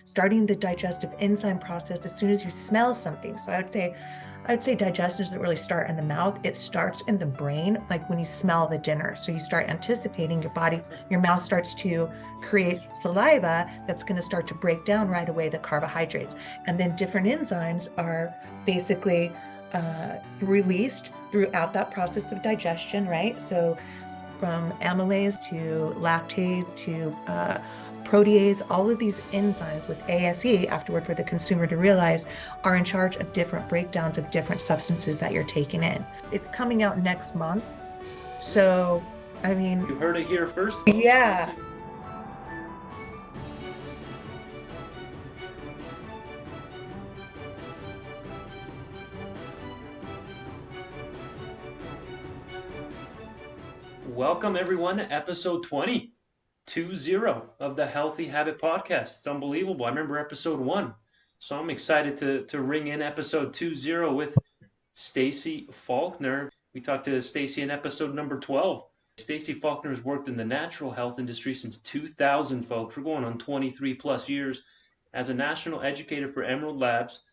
starting the digestive enzyme process as soon as you smell something. So I would say digestion doesn't really start in the mouth. It starts in the brain, like when you smell the dinner. So you start anticipating your mouth starts to create saliva that's going to start to break down right away the carbohydrates. And then different enzymes are basically released throughout that process of digestion, right? So from amylase to lactase to protease, all of these enzymes with ASE, afterward for the consumer to realize, are in charge of different breakdowns of different substances that you're taking in. It's coming out next month. So, I mean, You heard it here first, folks. yeah. Stacy. Welcome everyone to episode 20 of the Healthy Habit Podcast. It's unbelievable. I remember episode 1. So I'm excited to ring in episode 20 with Stacy Faulkner. We talked to Stacy in episode number 12. Stacy Faulkner has worked in the natural health industry since 2000, folks. We're going on 23 plus years as a national educator for Emerald Labs.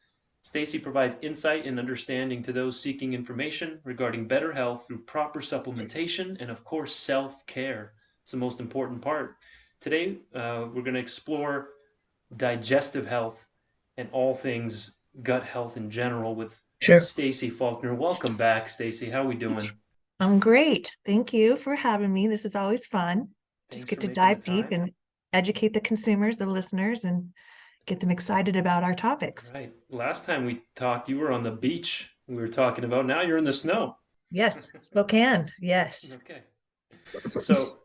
Stacy provides insight and understanding to those seeking information regarding better health through proper supplementation and, of course, self-care. It's the most important part. Today, we're going to explore digestive health and all things gut health in general with Sure. Stacy Faulkner. Welcome back, Stacy. How are we doing? I'm great. Thank you for having me. This is always fun. Just Thanks get for to making the dive deep time. and educate the consumers, the listeners, and get them excited about our topics. Right. Last time we talked, you were on the beach. We were talking about now you're in the snow. Yes, Spokane. Yes. Okay. So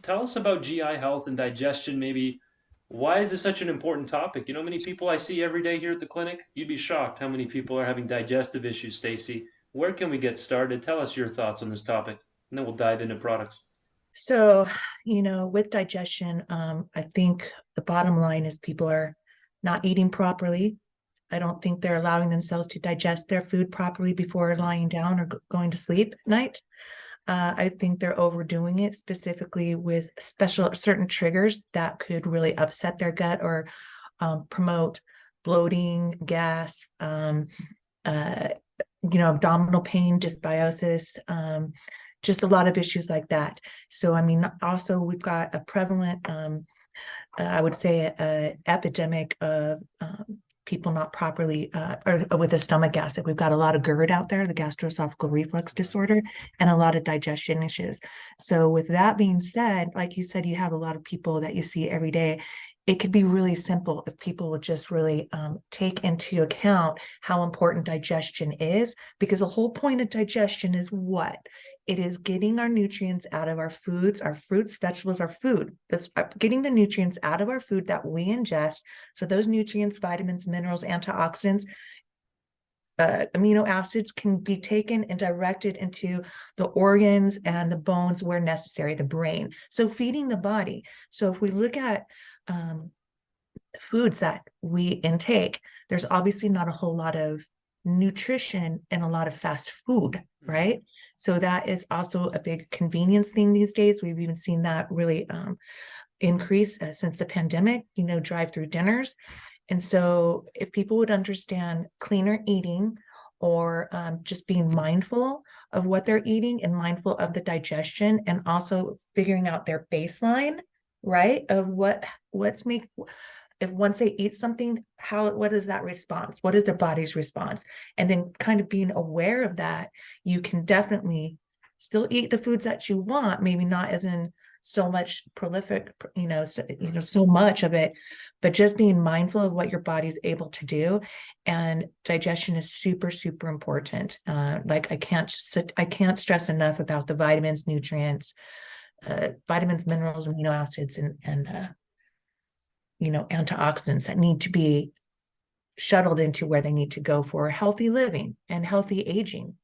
tell us about GI health and digestion. Maybe why is this such an important topic? You know how many people I see every day here at the clinic? You'd be shocked how many people are having digestive issues, Stacy. Where can we get started? Tell us your thoughts on this topic, and then we'll dive into products. So, with digestion, I think the bottom line is people are not eating properly. I don't think they're allowing themselves to digest their food properly before lying down or going to sleep at night. I think they're overdoing it, specifically with certain triggers that could really upset their gut or promote bloating, gas, uh, abdominal pain, dysbiosis, just a lot of issues like that. So, I mean, also we've got a prevalent, I would say, a epidemic of people not properly or with a stomach acid. We've got a lot of GERD out there, the gastroesophageal reflux disorder, and a lot of digestion issues. So, with that being said, like you said, you have a lot of people that you see every day. It could be really simple if people would just really take into account how important digestion is, because the whole point of digestion is what? It is getting our nutrients out of our foods, our fruits, vegetables, our food. This getting the nutrients out of our food that we ingest. So those nutrients, vitamins, minerals, antioxidants, amino acids can be taken and directed into the organs and the bones where necessary, the brain. So feeding the body. So if we look at foods that we intake, there's obviously not a whole lot of nutrition and a lot of fast food, right? So that is also a big convenience thing these days. We've even seen that really increase since the pandemic, drive-through dinners. And so if people would understand cleaner eating, or just being mindful of what they're eating and mindful of the digestion, and also figuring out their baseline, right, of what's make if once they eat something, what is that response? What is their body's response? And then kind of being aware of that, you can definitely still eat the foods that you want, maybe not as in so much prolific, so much of it, but just being mindful of what your body's able to do. And digestion is super, super important. Like I can't stress enough about the vitamins, nutrients, vitamins, minerals, amino acids, and antioxidants that need to be shuttled into where they need to go for healthy living and healthy aging.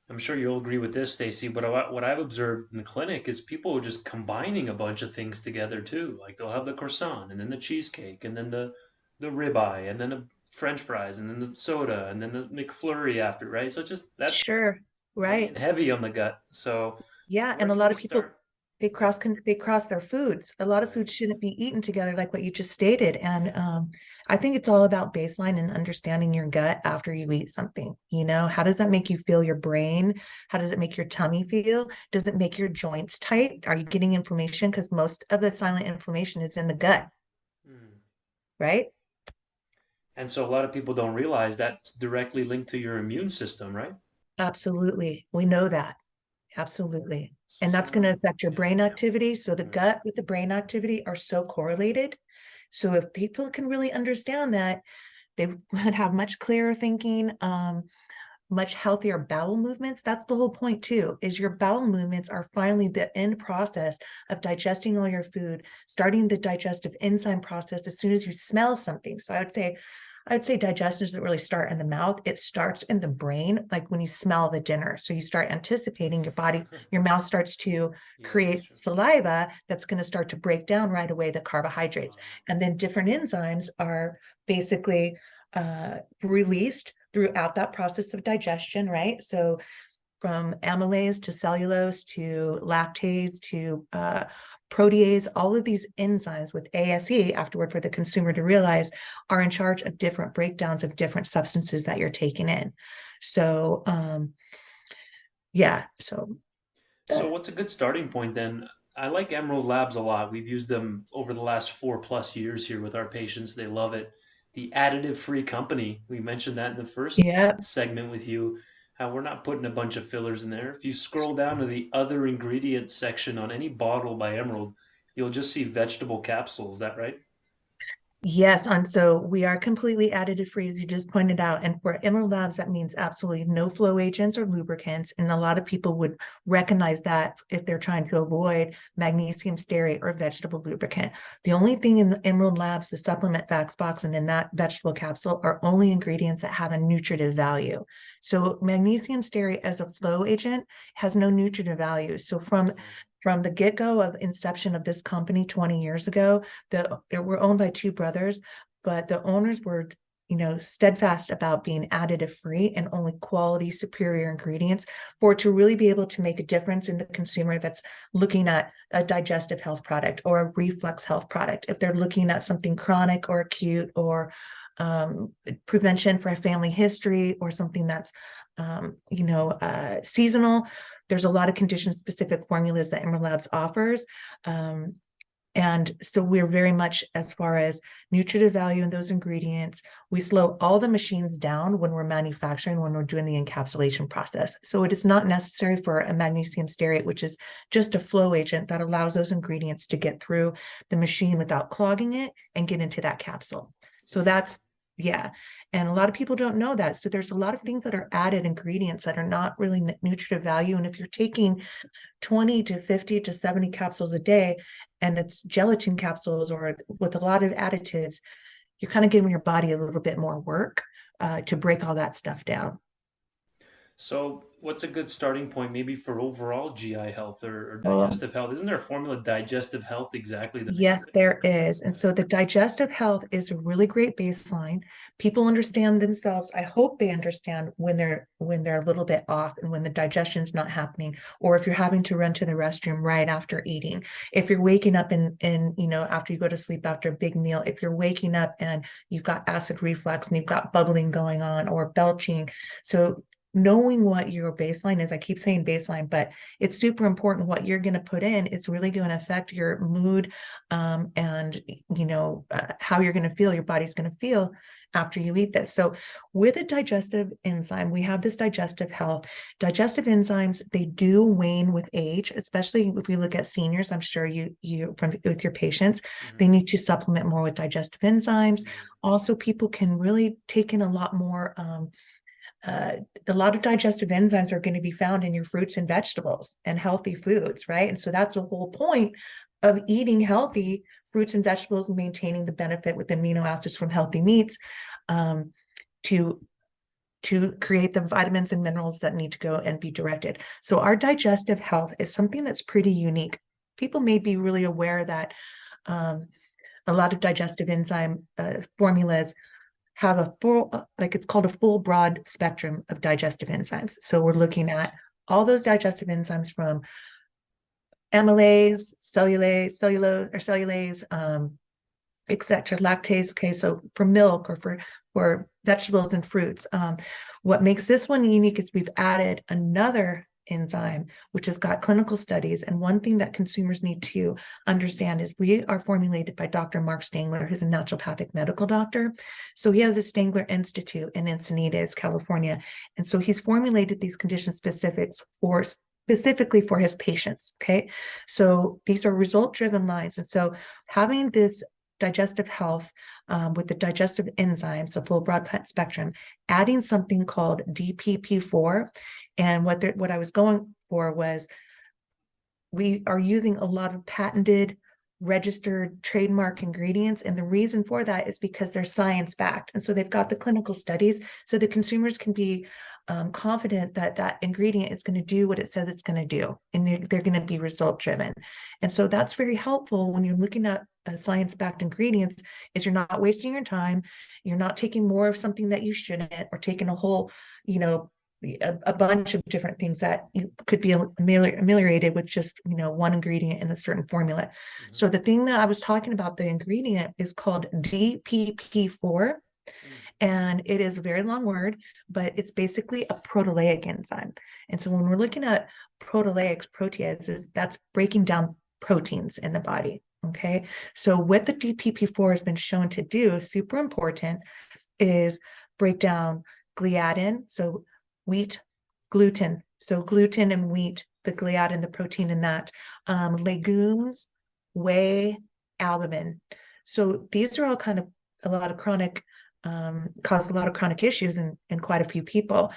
I'm sure you'll agree with this, Stacy, but what I've observed in the clinic is people are just combining a bunch of things together too. Like they'll have the croissant and then the cheesecake and then the ribeye and then the French fries and then the soda and then the McFlurry after, right? So just that's Sure. weighing Right. heavy on the gut. So Yeah. where And a can lot we of people, start? they cross their foods. A lot of foods shouldn't be eaten together, like what you just stated. And I think it's all about baseline and understanding your gut after you eat something. You know, how does that make you feel, your brain? How does it make your tummy feel? Does it make your joints tight? Are you getting inflammation? Because most of the silent inflammation is in the gut, Mm. right? And so a lot of people don't realize that's directly linked to your immune system, right? Absolutely. We know that. Absolutely. So And that's going to someone, affect your yeah, brain activity. So the mm, gut with the brain activity are so correlated. So if people can really understand that, they would have much clearer thinking, much healthier bowel movements. That's the whole point too, is your bowel movements are finally the end process of digesting all your food, starting the digestive enzyme process as soon as you smell something. So I would say digestion doesn't really start in the mouth. It starts in the brain, like when you smell the dinner. So you start anticipating your body, your mouth starts to yeah, that's create true. saliva that's going to start to break down right away the carbohydrates. And then different enzymes are basically released throughout that process of digestion, right? So from amylase to cellulose to lactase to protease, all of these enzymes with ASE afterward for the consumer to realize are in charge of different breakdowns of different substances that you're taking in. So yeah, so So that, what's a good starting point then? I like Emerald Labs a lot. We've used them over the last 4+ years here with our patients. They love it. The additive-free company, we mentioned that in the first yeah. segment with you, how we're not putting a bunch of fillers in there. If you scroll down to the other ingredients section on any bottle by Emerald, you'll just see vegetable capsules. Is that right? Yes, and so we are completely additive free, as you just pointed out. And for Emerald Labs, that means absolutely no flow agents or lubricants. And a lot of people would recognize that if they're trying to avoid magnesium stearate or vegetable lubricant. The only thing in the Emerald Labs, the supplement facts box and in that vegetable capsule are only ingredients that have a nutritive value. So magnesium stearate as a flow agent has no nutritive value. So from the get-go of inception of this company 20 years ago, they were owned by two brothers, but the owners were, steadfast about being additive free and only quality superior ingredients for it to really be able to make a difference in the consumer that's looking at a digestive health product or a reflux health product. If they're looking at something chronic or acute or prevention for a family history or something that's seasonal, there's a lot of condition specific formulas that Emerald Labs offers. And so we're very much, as far as nutritive value in those ingredients, we slow all the machines down when we're manufacturing, when we're doing the encapsulation process. So it is not necessary for a magnesium stearate, which is just a flow agent that allows those ingredients to get through the machine without clogging it and get into that capsule. So Interesting. that's, yeah. And a lot of people don't know that. So there's a lot of things that are added ingredients that are not really nutritive value. And if you're taking 20 to 50 to 70 capsules a day, and it's gelatin capsules or with a lot of additives, you're kind of giving your body a little bit more work to break all that stuff down. So, what's a good starting point maybe for overall GI health or Oh, digestive health? Isn't there a formula, Digestive Health, exactly the name of yes, it? there is. And Yeah. so the digestive health is a really great baseline. People understand themselves. I hope they understand when they're a little bit off and when the digestion's not happening, or if you're having to run to the restroom right after eating. If you're waking up and after you go to sleep after a big meal, if you're waking up and you've got acid reflux and you've got bubbling going on or belching. So knowing what your baseline is, I keep saying baseline, but it's super important what you're going to put in. It's really going to affect your mood, and how you're going to feel, your body's going to feel after you eat this. So with a digestive enzyme, we have this digestive health. Digestive enzymes, they do wane with age, especially if we look at seniors. I'm sure you from with your patients, Hmm. they need to supplement more with digestive enzymes. Hmm. Also, people can really take in a lot of digestive enzymes are going to be found in your fruits and vegetables and healthy foods, right? And so that's the whole point of eating healthy fruits and vegetables and maintaining the benefit with amino acids from healthy meats, um, to create the vitamins and minerals that need to go and be directed. So our digestive health is something that's pretty unique. People may be really aware that um, a lot of digestive enzyme formulas have a full, like it's called a full broad spectrum of digestive enzymes. So we're looking at all those digestive enzymes from amylase, cellulose, etc., lactase. Okay, so for milk or for vegetables and fruits. What makes this one unique is we've added another enzyme, which has got clinical studies. And one thing that consumers need to understand is we are formulated by Dr. Mark Stangler, who's a naturopathic medical doctor. So he has a Stangler Institute in Encinitas, California. And so he's formulated these condition specifics specifically for his patients. Okay. So these are result-driven lines. And so having this digestive health with the digestive enzymes, so full broad spectrum, adding something called DPP-IV. And what I was going for was we are using a lot of patented, registered, trademark ingredients. And the reason for that is because they're science-backed. And so they've got the clinical studies so the consumers can be confident that that ingredient is going to do what it says it's going to do. And they're going to be result-driven. And so that's very helpful when you're looking at science-backed ingredients, is you're not wasting your time. You're not taking more of something that you shouldn't, or taking a whole, a bunch of different things that could be ameliorated with just one ingredient in a certain formula. Mm-hmm. So the thing that I was talking about, the ingredient is called DPP-IV, and it is a very long word, but it's basically a proteolytic enzyme. And so when we're looking at proteases, that's breaking down proteins in the body. Okay, so what the DPP-IV has been shown to do, super important, is break down gliadin, so wheat, gluten, so gluten and wheat, the gliadin, the protein in that, legumes, whey, albumin. So these are all kind of a lot of chronic, cause a lot of chronic issues in quite a few people.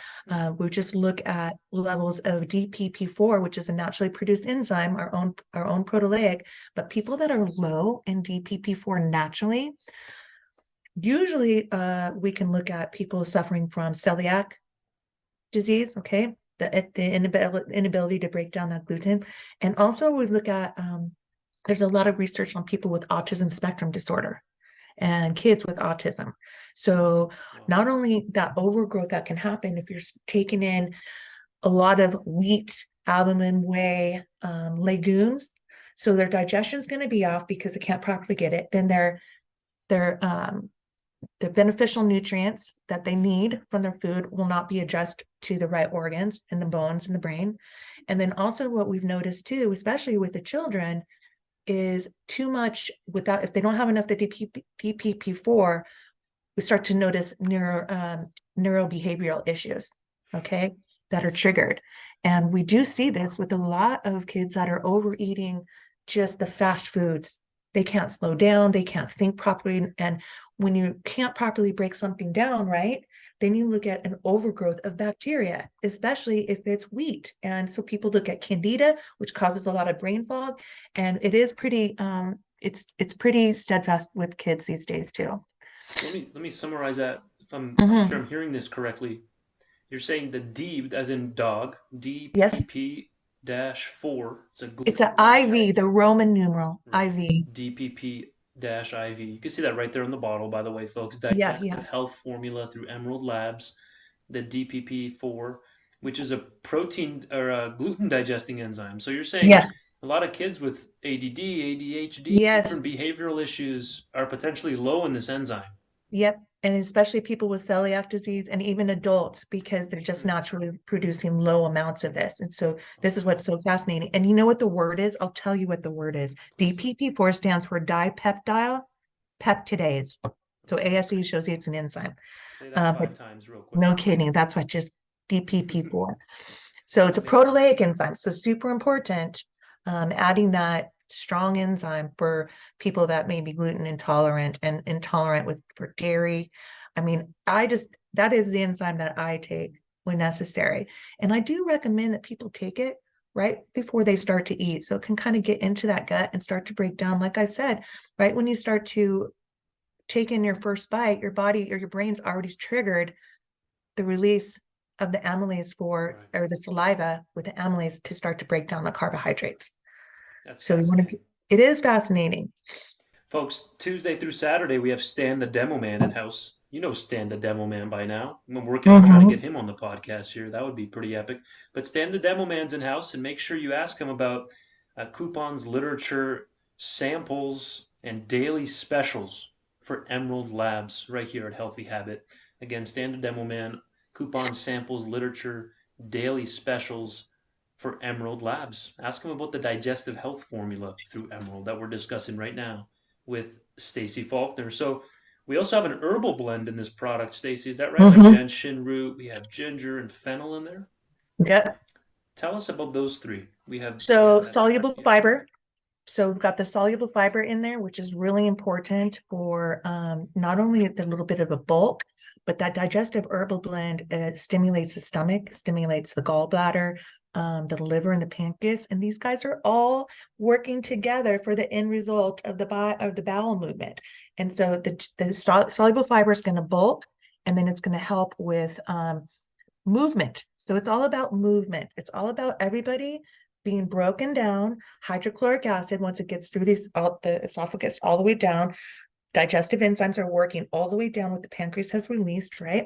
We just look at levels of DPP-IV, which is a naturally produced enzyme, our own proteolytic, but people that are low in DPP-IV naturally, usually we can look at people suffering from celiac disease, okay, the inability to break down that gluten. And also we look at, there's a lot of research on people with autism spectrum disorder and kids with autism. So not only that overgrowth that can happen if you're taking in a lot of wheat, albumin, whey, legumes, so their digestion is going to be off because they can't properly get it. Then the beneficial nutrients that they need from their food will not be addressed to the right organs and the bones and the brain. And then also what we've noticed too, especially with the children, is too much if they don't have enough the DPP-IV, we start to notice neurobehavioral issues, okay, that are triggered. And we do see this with a lot of kids that are overeating just the fast foods. They can't slow down, they can't think properly. And when you can't properly break something down, right, then you look at an overgrowth of bacteria, especially if it's wheat. And so people look at candida, which causes a lot of brain fog. And it is pretty, it's pretty steadfast with kids these days too. Let me summarize that. If I'm sure I'm hearing this correctly, you're saying the D, as in dog, Yes. DPP-IV. It's an IV, the Roman numeral, IV. DPP-IV. You can see that right there on the bottle, by the way, folks. Yeah. Digestive Health formula through Emerald Labs. The DPP-IV, which is a protein or a gluten digesting enzyme. So you're saying Yeah. a lot of kids with ADD, ADHD, Yes. different behavioral issues are potentially low in this enzyme. Yep. And especially people with celiac disease and even adults, because they're just naturally producing low amounts of this. And so this is what's so fascinating. And you know what the word is? I'll tell you what the word is. DPP-IV stands for dipeptidyl peptidase. So ASE shows you it's an enzyme. Say that 5 times real quick. No kidding. That's what just DPP-IV. So it's a proteolytic enzyme. So super important. Adding that strong enzyme for people that may be gluten intolerant and intolerant for dairy. I mean, that is the enzyme that I take when necessary. And I do recommend that people take it right before they start to eat. So it can kind of get into that gut and start to break down. Like I said, right when you start to take in your first bite, your body or your brain's already triggered the release of the amylase or the saliva with the amylase to start to break down the carbohydrates. So it is fascinating. Folks, Tuesday through Saturday, we have Stan the Demo Man in house. You know Stan the Demo Man by now. I'm working on trying to get him on the podcast here. That would be pretty epic. But Stan the Demo Man's in house, and make sure you ask him about coupons, literature, samples, and daily specials for Emerald Labs right here at Healthy Habit. Again, standard demo man, coupons, samples, literature, daily specials for Emerald Labs. Ask them about the digestive health formula through Emerald that we're discussing right now with Stacy Faulkner. So we also have an herbal blend in this product, Stacy. Is that right? Like Mm-hmm. gentian root, we have ginger and fennel in there. Yep. Tell us about those three. We have, yeah, So that's, soluble yeah, fiber. So we've got the soluble fiber in there, which is really important for not only the little bit of a bulk, but that digestive herbal blend stimulates the stomach, stimulates the gallbladder, the liver, and the pancreas. And these guys are all working together for the end result of the bowel movement. And so the soluble fiber is going to bulk, and then it's going to help with movement. So it's all about movement. It's all about everybody being broken down. Hydrochloric acid, once it gets through the esophagus all the way down, digestive enzymes are working all the way down what the pancreas has released, right?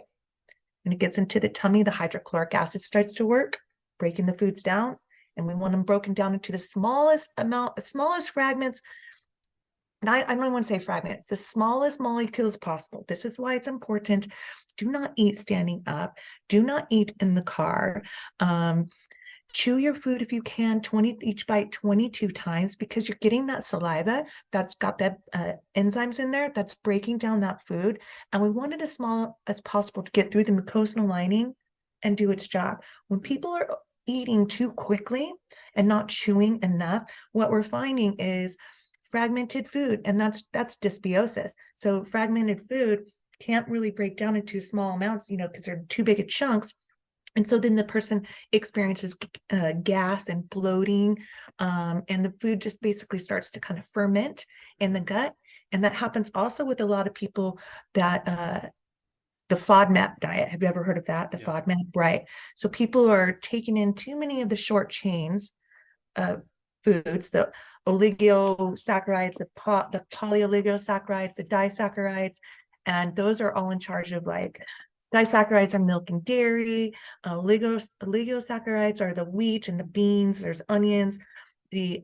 When it gets into the tummy, the hydrochloric acid starts to work, breaking the foods down. And we want them broken down into the smallest amount, the smallest fragments. And I don't want to say fragments, the smallest molecules possible. This is why it's important. Do not eat standing up. Do not eat in the car. Chew your food if you can, each bite 22 times, because you're getting that saliva that's got that enzymes in there that's breaking down that food. And we want it as small as possible to get through the mucosal lining and do its job. When people are eating too quickly and not chewing enough, what we're finding is fragmented food, and that's dysbiosis. So fragmented food can't really break down into small amounts, because they're too big of chunks. And so then the person experiences gas and bloating, and the food just basically starts to kind of ferment in the gut. And that happens also with a lot of people that the FODMAP diet. Have you ever heard of that? The yeah, FODMAP, right? So people are taking in too many of the short chains of foods, the oligosaccharides, the polyoligosaccharides, the disaccharides, and those are all in charge of like disaccharides are milk and dairy, oligosaccharides are the wheat and the beans, there's onions, the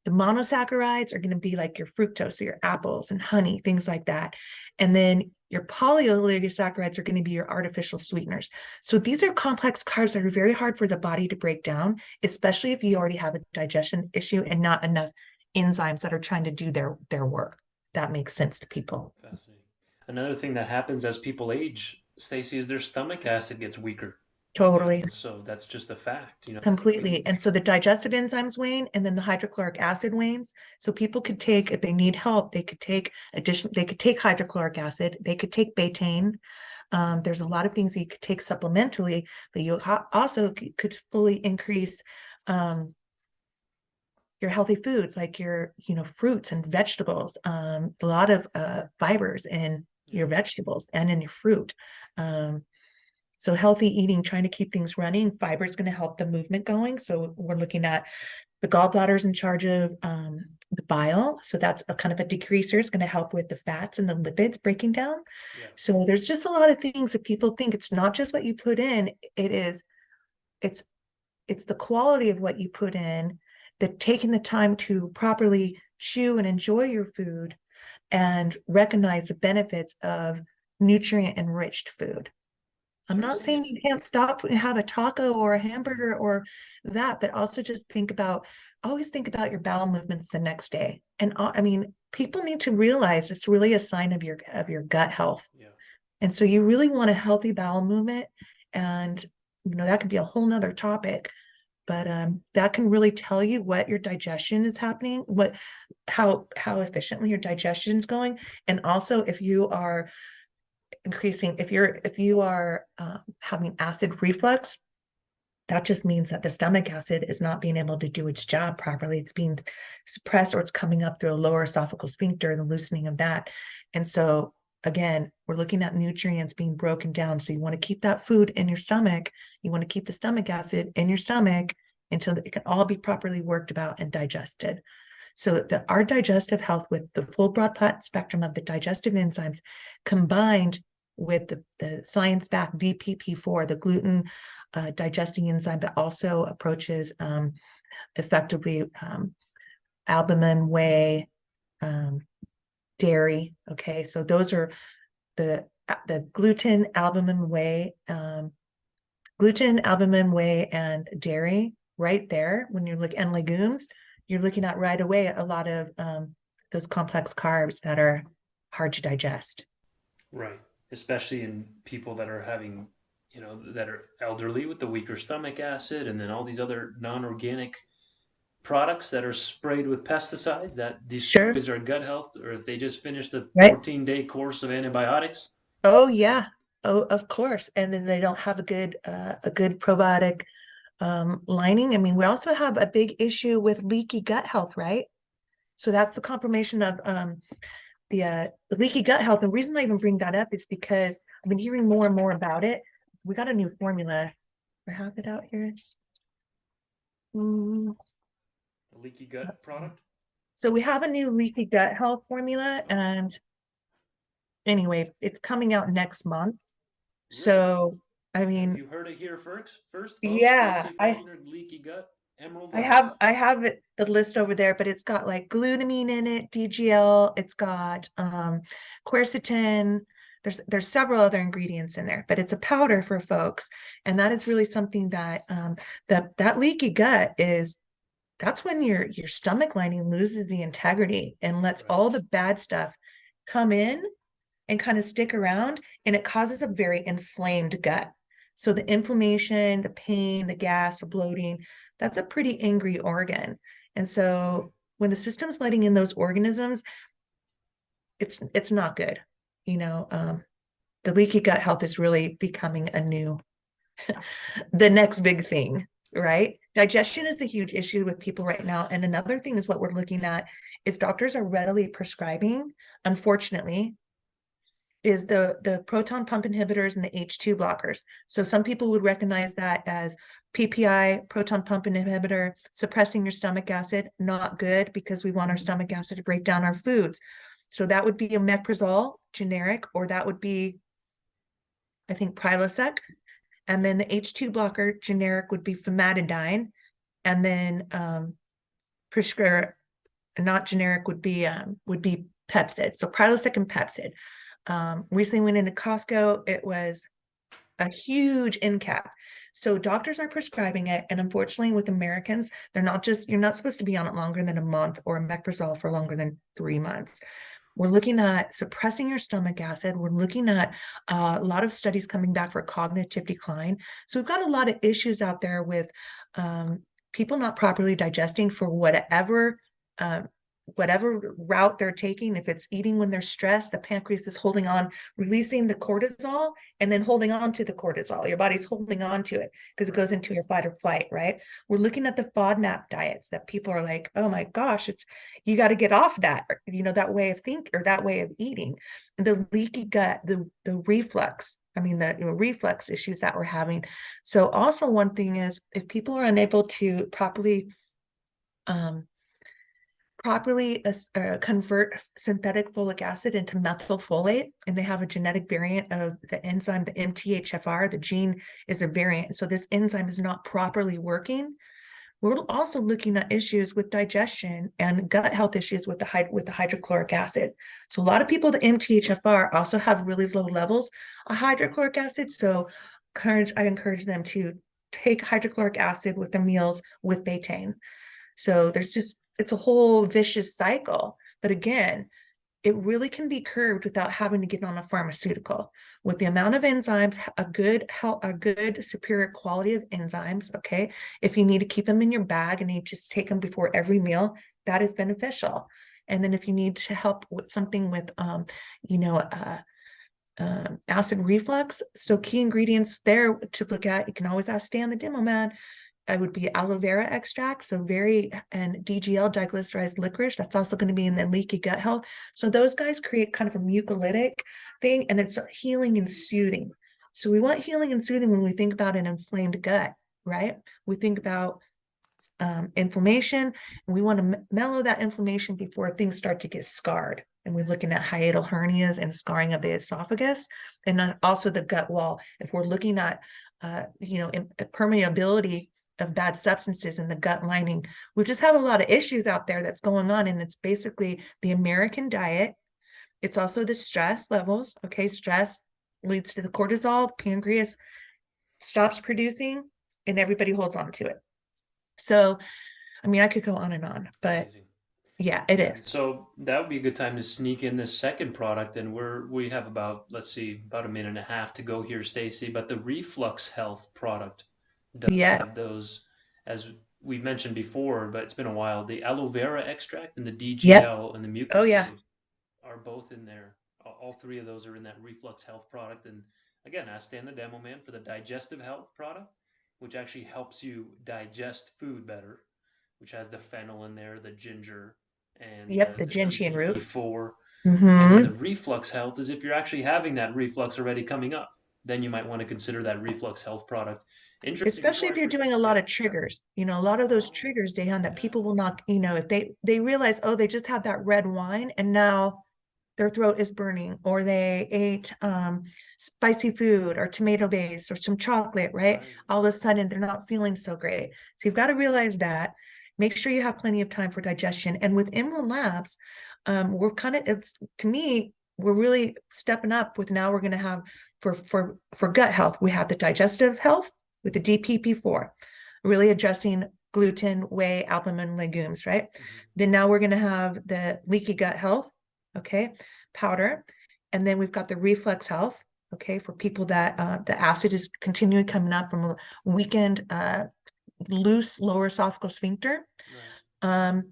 monosaccharides are going to be like your fructose, so your apples and honey, things like that. And then your polyoligosaccharides are going to be your artificial sweeteners. So these are complex carbs that are very hard for the body to break down, especially if you already have a digestion issue and not enough enzymes that are trying to do their work. That makes sense to people. fascinating. Another thing that happens as people age, Stacy, is their stomach acid gets weaker. Totally. So that's just a fact, Completely. And so the digestive enzymes wane and then the hydrochloric acid wanes. So people could take, if they need help, they could take hydrochloric acid, they could take betaine. There's a lot of things that you could take supplementally, but you also could fully increase your healthy foods like your, fruits and vegetables, a lot of fibers in your vegetables and in your fruit. So healthy eating, trying to keep things running, fiber is going to help the movement going. So we're looking at the gallbladder's in charge of the bile. So that's a kind of a decreaser. It's going to help with the fats and the lipids breaking down. Yeah. So there's just a lot of things that people think it's not just what you put in. It's the quality of what you put in, that taking the time to properly chew and enjoy your food and recognize the benefits of nutrient enriched food. I'm not saying you can't stop and have a taco or a hamburger or that, but also just always think about your bowel movements the next day. And I mean, people need to realize it's really a sign of your gut health. Yeah. And so you really want a healthy bowel movement. And, that could be a whole nother topic, but that can really tell you what your digestion is happening, how efficiently your digestion is going. And also if you are if you are having acid reflux, that just means that the stomach acid is not being able to do its job properly. It's being suppressed, or it's coming up through a lower esophageal sphincter, the loosening of that. And so again, we're looking at nutrients being broken down. So you want to keep that food in your stomach. You want to keep the stomach acid in your stomach until it can all be properly worked about and digested. So our digestive health, with the full broad spectrum of the digestive enzymes combined, with the science-backed DPP-IV, the gluten digesting enzyme, but also approaches effectively albumin, whey, dairy. Okay, so those are the gluten, albumin, whey, and dairy right there. When you're looking, and legumes, you're looking at right away a lot of those complex carbs that are hard to digest. Right. Especially in people that are having, that are elderly with the weaker stomach acid, and then all these other non-organic products that are sprayed with pesticides that Sure. destroys their gut health, or if they just finished a Right. 14-day course of antibiotics. Oh yeah. Oh, of course. And then they don't have a good probiotic lining. I mean, we also have a big issue with leaky gut health, right? So that's the confirmation of the leaky gut health. The reason I even bring that up is because I've been hearing more and more about it. We got a new formula. I have it out here. Mm, The leaky gut let's see. product. So we have a new leaky gut health formula, and anyway, it's coming out next month. Really? So, I Have mean, you heard it here first, folks? yeah, Stacy Faulkner, leaky gut, Emerald I Life. have I have it, the list over there, but it's got like glutamine in it, DGL, it's got quercetin. There's several other ingredients in there, but it's a powder for folks, and that is really something that that leaky gut is. That's when your stomach lining loses the integrity and lets Right. all the bad stuff come in and kind of stick around, and it causes a very inflamed gut. So the inflammation, the pain, the gas, the bloating, that's a pretty angry organ. And so when the system's letting in those organisms, it's not good. You know, the leaky gut health is really becoming the next big thing, right? Digestion is a huge issue with people right now. And another thing is what we're looking at is doctors are readily prescribing, unfortunately, is the proton pump inhibitors and the H2 blockers. So some people would recognize that as PPI, proton pump inhibitor, suppressing your stomach acid, not good, because we want our stomach acid to break down our foods. So that would be a omeprazole generic, or that would be, I think, Prilosec. And then the H2 blocker generic would be famotidine. And then prescribed, not generic, would be Pepcid. So Prilosec and Pepcid. Recently went into Costco. It was a huge end cap. So doctors are prescribing it. And unfortunately, with Americans, you're not supposed to be on it longer than a month, or omeprazole for longer than 3 months. We're looking at suppressing your stomach acid. We're looking at a lot of studies coming back for cognitive decline. So we've got a lot of issues out there with people not properly digesting for um, whatever route they're taking. If it's eating when they're stressed, the pancreas is holding on, releasing the cortisol, and then holding on to the cortisol. Your body's holding on to it because it goes into your fight or flight, right? We're looking at the FODMAP diets that people are like, oh my gosh, you got to get off that, that way of think, or that way of eating. And the leaky gut, the reflux, the reflux issues that we're having. So also one thing is, if people are unable to convert synthetic folic acid into methylfolate, and they have a genetic variant of the enzyme, the MTHFR, the gene is a variant. So this enzyme is not properly working. We're also looking at issues with digestion and gut health issues with the hydrochloric acid. So a lot of people with MTHFR also have really low levels of hydrochloric acid. So I encourage them to take hydrochloric acid with their meals with betaine. So it's a whole vicious cycle. But again, it really can be curbed without having to get on a pharmaceutical. With the amount of enzymes, a good superior quality of enzymes. Okay, if you need to keep them in your bag and you just take them before every meal, that is beneficial. And then if you need to help with something with acid reflux, so key ingredients there to look at, you can always ask Stan the demo man. It would be aloe vera extract, and DGL, diglycerized licorice. That's also going to be in the leaky gut health. So those guys create kind of a mucolytic thing, and then start healing and soothing. So we want healing and soothing when we think about an inflamed gut, right? We think about inflammation, and we want to mellow that inflammation before things start to get scarred. and we're looking at hiatal hernias and scarring of the esophagus, and then also the gut wall. If we're looking at, permeability of bad substances in the gut lining, we just have a lot of issues out there that's going on. And it's basically the American diet. It's also the stress levels. Okay. Stress leads to the cortisol, pancreas stops producing, and everybody holds on to it. So, I mean, I could go on, but Amazing. yeah, it And is. so that would be a good time to sneak in this second product. And we have about, let's see, about a minute and a half to go here, Stacy. But the Reflux Health product does have Yes. those, as we've mentioned before, but it's been a while. The aloe vera extract and the Yep. DGL and the Oh, yeah. mucosave are both in there. All three of those are in that Reflux Health product. And again, ask Stan the Demo Man for the Digestive Health product, which actually helps you digest food better, which has the fennel in there, the ginger, and Yep. The the gentian root. DPP-IV. And then Mm-hmm. the Reflux Health is if you're actually having that reflux already coming up, then you might want to consider that Reflux Health product. Interesting. Especially Before if I you're forget, doing a yeah. lot of triggers, a lot of those Oh, triggers, Dehan, that yeah. people will not, if they realize, oh, they just had that red wine and now their throat is burning, or they ate spicy food or tomato based or some chocolate, right? Right. All of a sudden they're not feeling so great. So you've got to realize that. Make sure you have plenty of time for digestion. And with Emerald Labs, we're kind of, it's, to me, we're really stepping up with, now we're going to have for gut health, we have the digestive health with the DPP-IV, really addressing gluten, whey, albumin, legumes, right? Mm-hmm. Then now we're going to have the leaky gut health, okay, powder. And then we've got the reflux health, okay, for people that the acid is continually coming up from a weakened, loose lower esophageal sphincter. Right. Um,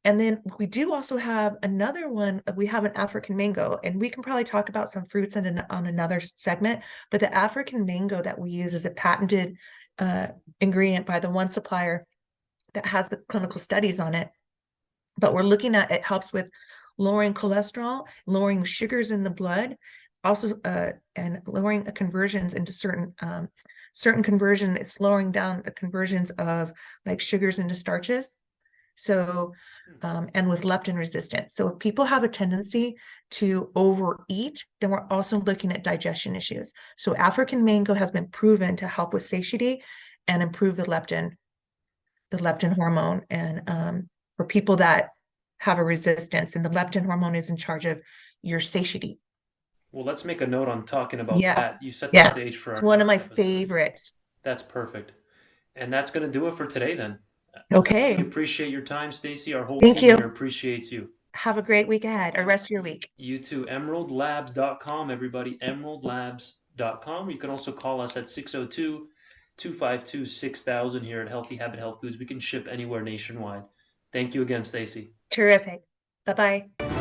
and then we do also have another one. We have an African mango, and we can probably talk about some fruits on another segment. But the African mango that we use is a patented ingredient by the one supplier that has the clinical studies on it. But we're looking at, it helps with lowering cholesterol, lowering sugars in the blood, also and lowering the conversions into certain conversion. It's slowing down the conversions of like sugars into starches. So, and with leptin resistance. So if people have a tendency to overeat, then we're also looking at digestion issues. So African mango has been proven to help with satiety and improve the leptin hormone. And for people that have a resistance, and the leptin hormone is in charge of your satiety. Well, let's make a note on talking about Yeah. that. You set the Yeah. stage for It's our one of next my episode. favorites. That's perfect. And that's going to do it for today then. I really Okay. appreciate your time, Stacy. Our whole Thank team here you. appreciates you. Have a great week ahead, or rest of your week. You too. Emeraldlabs.com, everybody. Emeraldlabs.com. You can also call us at 602 252 6000 here at Healthy Habit Health Foods. We can ship anywhere nationwide. Thank you again, Stacy. Terrific. Bye-bye.